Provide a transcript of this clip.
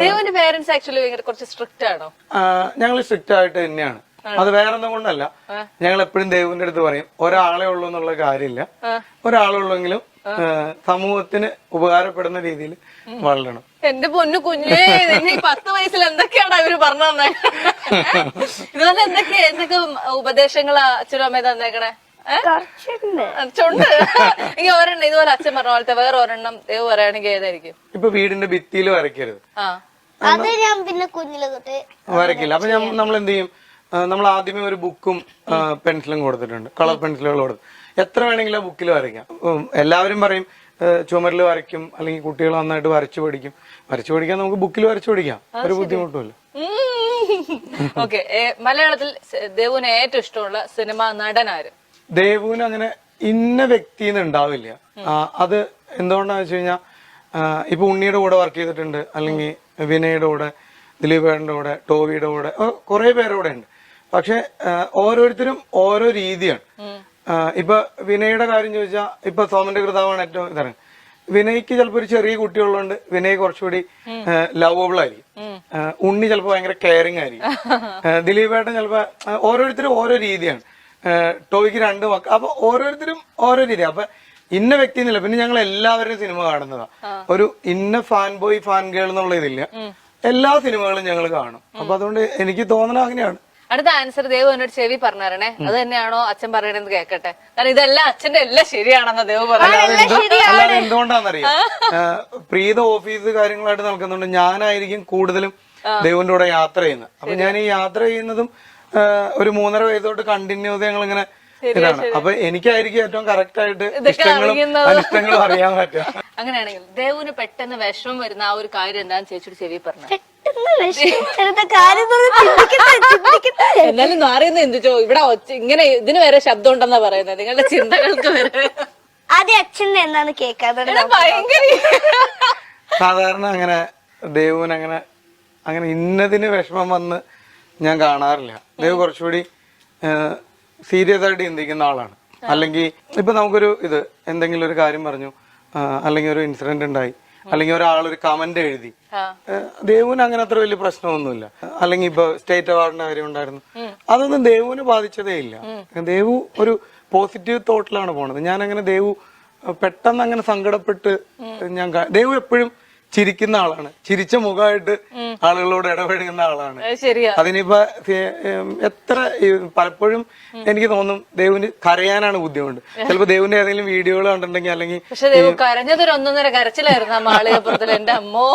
ദേവുവിന്റെ parents actually കുറച്ച് strict ആണോ? ഞങ്ങൾ സ്ട്രിക്റ്റ് ആയിട്ട് തന്നെയാണ്. അത് വേറൊന്നും കൊണ്ടല്ല. ഞങ്ങൾ എപ്പോഴും ദേവുവിന്റെ അടുത്ത് പറയും, ഒരാളെ ഉള്ളൂ എന്നുള്ള കാര്യമില്ല. ഒരാളുള്ളെങ്കിലും സമൂഹത്തിന് ഉപകാരപ്പെടുന്ന രീതിയിൽ വളരണം. എന്റെ പൊന്നു കുഞ്ഞേ, 10 വയസ്സിൽ എന്തൊക്കെയാണ് അവര് പറഞ്ഞു തന്നെ? ഇതുപോലെ എന്തൊക്കെ ഉപദേശങ്ങളാ അച്ഛനും അമ്മയും തന്നേക്കണേ? ചുണ്ട് എനിക്ക് ഒരെണ്ണം ഇതുപോലെ അച്ഛൻ പറഞ്ഞ പോലത്തെ വേറെ ഒരെണ്ണം ദേവ് പറയുകയാണെങ്കിൽ ഏതായിരിക്കും? ഇപ്പൊ വീടിന്റെ ഭിത്തിയിൽ വരയ്ക്കരുത്. അത് ഞാൻ പിന്നെ കുഞ്ഞിലെ തൊട്ട് വരയ്ക്കില്ല. അപ്പൊ നമ്മൾ എന്ത് ചെയ്യും, നമ്മൾ ആദ്യമേ ഒരു ബുക്കും പെൻസിലും കൊടുത്തിട്ടുണ്ട്, കളർ പെൻസിലുകൾ കൊടുത്തു. എത്ര വേണമെങ്കിലും ആ ബുക്കിൽ വരയ്ക്കാം. എല്ലാവരും പറയും ചുമരിൽ വരയ്ക്കും, അല്ലെങ്കിൽ കുട്ടികൾ നന്നായിട്ട് വരച്ചു പഠിക്കാൻ നമുക്ക് ബുക്കിൽ വരച്ചു പഠിക്കാം, ഒരു ബുദ്ധിമുട്ടുമില്ല. ഓക്കെ, മലയാളത്തിൽ ദേവുവിന് ഏറ്റവും ഇഷ്ടമുള്ള സിനിമ നടനാര്? ദേവുവിന് അങ്ങനെ ഇന്ന വ്യക്തിന്ന് ഉണ്ടാവില്ല. അത് എന്തുകൊണ്ടാന്ന് വെച്ച് കഴിഞ്ഞാൽ ഇപ്പൊ ഉണ്ണിയുടെ കൂടെ വർക്ക് ചെയ്തിട്ടുണ്ട്, അല്ലെങ്കിൽ വിനയുടെ കൂടെ, ദിലീപേട്ടന്റെ കൂടെ, ടോവിയുടെ കൂടെ, കുറെ പേരുടെ കൂടെ ഉണ്ട്. പക്ഷെ ഓരോരുത്തരും ഓരോ രീതിയാണ്. ഇപ്പൊ വിനയുടെ കാര്യം ചോദിച്ചാൽ ഇപ്പൊ സോമന്റെ കൃതാവാണ് ഏറ്റവും ഇതാണ്. വിനയ്ക്ക് ചിലപ്പോ ഒരു ചെറിയ കുട്ടിയുള്ളതുകൊണ്ട് വിനയ് കുറച്ചുകൂടി ലവബിൾ ആയിരിക്കും. ഉണ്ണി ചിലപ്പോ ഭയങ്കര കെയറിങ് ആയിരിക്കും. ദിലീപേട്ടൻ ചിലപ്പോ ഓരോരുത്തരും ഓരോ രീതിയാണ്. ടോയ്ക്ക് 2 മക്കൾ. അപ്പൊ ഓരോരുത്തരും ഓരോ രീതി. അപ്പൊ ഇന്ന വ്യക്തി എന്നില്ല. പിന്നെ ഞങ്ങൾ എല്ലാവരുടെയും സിനിമ കാണുന്നതാ. ഒരു ഇന്ന ഫാൻ ബോയ് ഫാൻ ഗേൾ എന്നുള്ള ഇതില്ല. എല്ലാ സിനിമകളും ഞങ്ങൾ കാണും. അപ്പൊ അതുകൊണ്ട് എനിക്ക് തോന്നണ അങ്ങനെയാണ്. അടുത്ത ആൻസർ ദേവ് എന്നോട് ചെവി പറഞ്ഞു തരണേ. അത് തന്നെയാണോ അച്ഛൻ പറയണെന്ന് കേക്കട്ടെ. കാരണം ഇതെല്ലാം അച്ഛന്റെ എല്ലാം ശരിയാണെന്ന് ദേവ് പറഞ്ഞു. അല്ലാതെ എന്തുകൊണ്ടാന്നറിയാം, പ്രീത ഓഫീസ് കാര്യങ്ങളായിട്ട് നടക്കുന്നുണ്ട്. ഞാനായിരിക്കും കൂടുതലും ദേവിന്റെ കൂടെ യാത്ര ചെയ്യുന്നത്. അപ്പൊ ഞാൻ ഈ യാത്ര ചെയ്യുന്നതും ഒരു 3.5 വയസ്സോട്ട് കണ്ടിന്യൂസ് ഞങ്ങൾ ഇങ്ങനെ ഇതാണ്. അപ്പൊ എനിക്കായിരിക്കും ഏറ്റവും കറക്റ്റ് ആയിട്ട് ഇഷ്ടങ്ങളും അനിഷ്ടങ്ങളും അറിയാൻ പറ്റുക. അങ്ങനെയാണെങ്കിൽ ദേവുവിന് പെട്ടെന്ന് വിഷമം വരുന്ന ആ ഒരു കാര്യം എന്താന്ന് ചേച്ചിയുടെ ചെവി പറഞ്ഞു. എന്നാലും അറിയുന്ന എന്തിച്ചോ ഇവിടെ ഇങ്ങനെ ഇതിന് വരെ ശബ്ദം ഉണ്ടെന്നാ പറയുന്നത്, നിങ്ങളുടെ ചിന്തകൾക്ക് വരെ. ആദ്യം അച്ഛൻ്റെ എന്നാണ് കേൾക്കാതെ ഭയങ്കര സാധാരണ അങ്ങനെ ദേവുവിന് അങ്ങനെ ഇന്നതിന് വിഷമം വന്ന് ഞാൻ കാണാറില്ല. ദേവ് കുറച്ചുകൂടി സീരിയസ് ആയിട്ട് ചിന്തിക്കുന്ന ആളാണ്. അല്ലെങ്കിൽ ഇപ്പൊ നമുക്കൊരു എന്തെങ്കിലും ഒരു കാര്യം പറഞ്ഞു, അല്ലെങ്കിൽ ഒരു ഇൻസിഡന്റ് ഉണ്ടായി, അല്ലെങ്കിൽ ഒരാളൊരു കമന്റ് എഴുതി, ദേവുവിന് അങ്ങനെ അത്ര വലിയ പ്രശ്നമൊന്നുമില്ല. അല്ലെങ്കിൽ ഇപ്പൊ സ്റ്റേറ്റ് അവാർഡിന്റെ കാര്യം ഉണ്ടായിരുന്നു, അതൊന്നും ദേവുവിനെ ബാധിച്ചതേ ഇല്ല. ദേവു ഒരു പോസിറ്റീവ് തോട്ടിലാണ് പോണത്. ഞാൻ അങ്ങനെ ദേവു പെട്ടെന്ന് അങ്ങനെ സങ്കടപ്പെട്ട് ദേവു എപ്പോഴും ചിരിക്കുന്ന ആളാണ്. ചിരിച്ച മുഖമായിട്ട് ആളുകളോട് ഇടപെടുന്ന ആളാണ്. അതിനിപ്പോ പലപ്പോഴും എനിക്ക് തോന്നും ദേവുവിന് കരയാനാണ് ബുദ്ധിമുട്ട്. ചിലപ്പോ ദേവുവിന്റെ ഏതെങ്കിലും വീഡിയോകൾ കണ്ടിട്ടുണ്ടെങ്കിൽ, അല്ലെങ്കിൽ കരഞ്ഞതൊരു 1.5 കരച്ചിലായിരുന്നു ആ മാളികപ്പുറത്തിൽ. എന്റെ അമ്മോ.